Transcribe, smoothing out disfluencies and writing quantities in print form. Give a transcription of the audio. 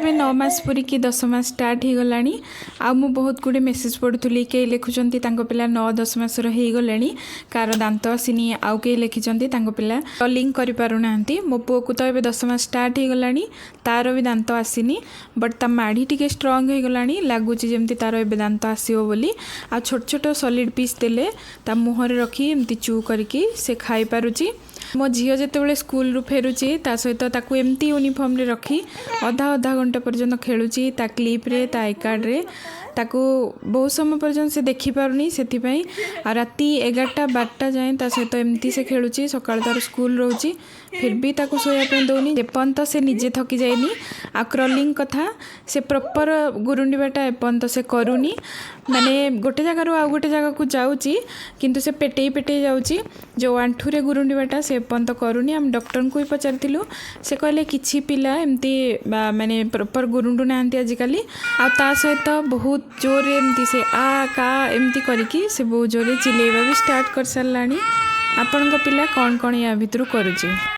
ए 9 मास पूरी की 10 मास स्टार्ट हो गलानी आ मु बहुत गुड़े मेसेज पढ़ुली कई लिखुंट पिला 9-10 मासर हो गले कार दांत आसनी आउ कई लिखिं पिला लिंक कर पारना मो पु को तो ये 10 मास स्टार्ट हो गलानी तार भी दांत आसनी बट ता माढ़ी टी स्ट्रंग हो गलानी लगुच जमी तार ए दांत आसो बोली आ छोट छोट सॉलिड पीस देले ता मुहर रखी एमती चू करके से खाई पारुची मो झील जिते स्कूल रू फेरुची ता सहित ताकू एमती यूनिफॉर्म रे रखी अधा अधा घंटा पर्यंत खेलुची ता क्लिप रे ता आईकार्ड रे ताकू बहुत समय पर्यंत से देखी पारुनी से आ राति 11-12 जाए ता सहित एमती से खेलुची सकाळ तार स्कूल रोची फिर भी ताकू सोया दौनी जेपर्यंत से निजे थकी जाएनी आ क्रॉलिंग कथा से प्रॉपर गुरुंडीबाटा एपर्यंत से करूनी माने गोटे जगार आउ गोटे जगह को जाऊँगी किंतु से पेटे पेटे जाऊँगी जो आंठू रे गुरुंडीबाटा से एपर्यंत करूनी आम डॉक्टर को ही पचारिलु से कहले किछि पिला एमती माने प्रॉपर गुरुंडू नांती आजिकली आ ता सहित बहुत जोर एमती से आ का एमती करिकी से बहुत जोर चिलेबा भी स्टार्ट कर सारलानी। आपन को पिला कौन कौन या भितर करुचे।